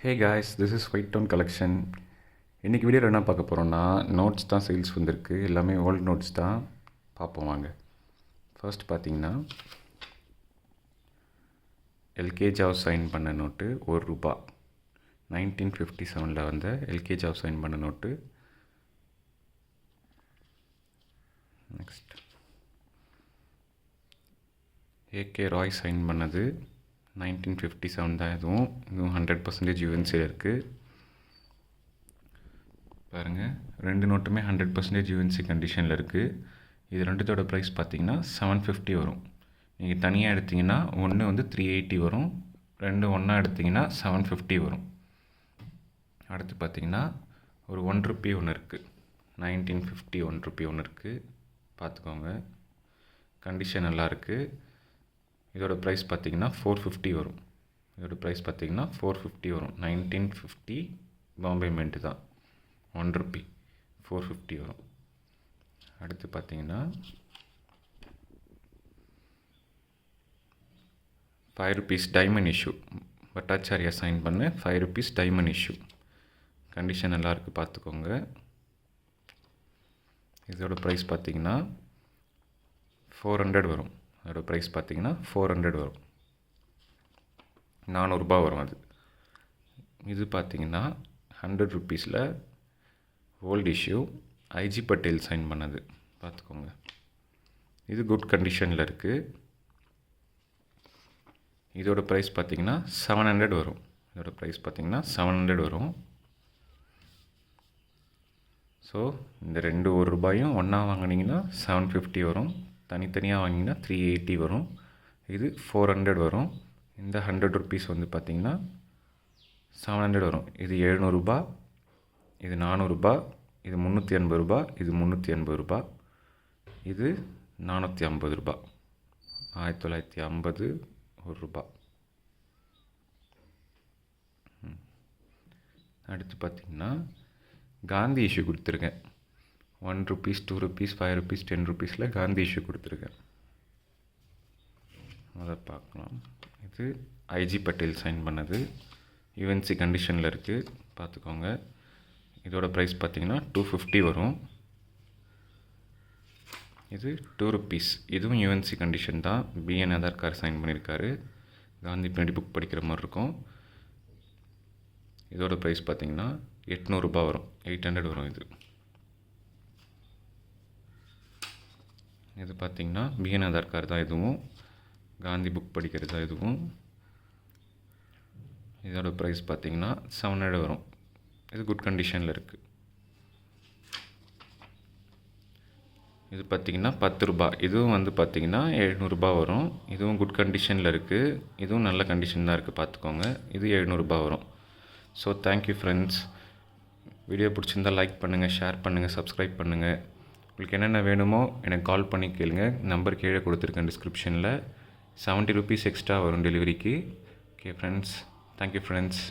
Hey guys, this is white town collection. இன்றைக்கி வீடியோவில் என்ன பார்க்க போகிறோன்னா, நோட்ஸ் தான் சேல்ஸ் வந்திருக்கு. எல்லாமே ஓல்டு நோட்ஸ் தான். பார்ப்போம் வாங்க. ஃபர்ஸ்ட் பார்த்தீங்கன்னா, எல்கேஜாவ் சைன் பண்ண நோட்டு ₹1. 1957 வந்த எல்கேஜாவ் சைன் பண்ண note. Next A K Roy sign பண்ணது 1957 தான். இதுவும் 100% யூஎன்சியில் இருக்குது. பாருங்கள், ரெண்டு நோட்டுமே 100% யூஎன்சி கண்டிஷனில் இருக்குது. இது ரெண்டுத்தோட ப்ரைஸ் பார்த்தீங்கன்னா 750 வரும். நீங்கள் தனியாக எடுத்திங்கன்னா ஒன்று வந்து 380 வரும், ரெண்டு ஒன்றா எடுத்திங்கன்னா 750 வரும். அடுத்து பார்த்தீங்கன்னா ஒரு ₹1 ஒன்று இருக்குது. 1950 ₹1 ஒன்று இருக்குது. பார்த்துக்கோங்க, கண்டிஷன் நல்லாயிருக்கு. இதோட ப்ரைஸ் பார்த்திங்கன்னா 450 வரும். இதோட ப்ரைஸ் பார்த்திங்கன்னா 450 வரும். 1950 பாம்பே மின்ட்டு தான். ₹1 450 வரும். அடுத்து பார்த்திங்கன்னா ₹5 டைமண்ட் இஷ்யூ. பட்டாச்சாரியா சைன் பண்ண ₹5 டைமண்ட் இஷ்யூ. கண்டிஷன் நல்லாயிருக்கு, பார்த்துக்கோங்க. இதோட ப்ரைஸ் பார்த்திங்கன்னா 400 வரும். அதோட ப்ரைஸ் பார்த்திங்கன்னா 400 வரும். ₹400 வரும் அது. இது பார்த்திங்கன்னா ₹100 old issue. I G Patel sign பண்ணது. பார்த்துக்கோங்க, இது குட் கண்டிஷனில் இருக்குது. இதோட ப்ரைஸ் பார்த்திங்கன்னா 700 வரும். இதோட ப்ரைஸ் பார்த்திங்கன்னா 700 வரும். ஸோ இந்த ரெண்டு ₹1 ஒன்றா வாங்கினீங்கன்னா 750 வரும். தனித்தனியாக வாங்கிங்கன்னா 380 வரும். இது 400 வரும். இந்த ₹100 வந்து பார்த்திங்கன்னா 700 வரும். இது ₹700, இது ₹400, இது ₹380, இது ₹380, இது ₹450. 1950 ₹1. அடுத்து பார்த்திங்கன்னா காந்தி இஷ்யூ கொடுத்துருக்கேன். ₹1, ₹2, ₹5, ₹10 காந்தி இஷ்யூ கொடுத்துருக்கேன். அதை பார்க்கலாம். இது ஐஜி பட்டேல் சைன் பண்ணது. யூஎன்சி கண்டிஷனில் இருக்குது, பார்த்துக்கோங்க. இதோட ப்ரைஸ் பார்த்திங்கன்னா 250 வரும். இது ₹2. இதுவும் யூஎன்சி கண்டிஷன் தான். பிஎன் ஆதார் கார்டு சைன் பண்ணியிருக்காரு. காந்தி பின்னாடி புக் படிக்கிற மாதிரி இருக்கும். இதோட ப்ரைஸ் பார்த்திங்கன்னா ₹800 வரும். 800 வரும். இது பார்த்திங்கன்னா பிஎன் ஆதார் கார்டு தான். இதுவும் காந்தி புக் படிக்கிறது தான். இதுவும் இதோட ப்ரைஸ் பார்த்திங்கன்னா 700 வரும். இது குட் கண்டிஷனில் இருக்குது. இது பார்த்திங்கன்னா ₹10. இதுவும் வந்து பார்த்திங்கன்னா ₹700 வரும். இதுவும் குட் கண்டிஷனில் இருக்குது. இதுவும் நல்ல கண்டிஷன் தான் இருக்குது, பார்த்துக்கோங்க. இது ₹700 வரும். So thank you friends. வீடியோ பிடிச்சிருந்தால் லைக் பண்ணுங்கள், ஷேர் பண்ணுங்கள், சப்ஸ்கிரைப் பண்ணுங்கள். உங்களுக்கு என்னென்ன வேணுமோ எனக்கு கால் பண்ணி கேளுங்க. நம்பர் கீழே கொடுத்துருக்கேன் டிஸ்கிரிப்ஷனில். ₹70 எக்ஸ்ட்ரா வரும் டெலிவரிக்கு. Okay friends, thank you friends.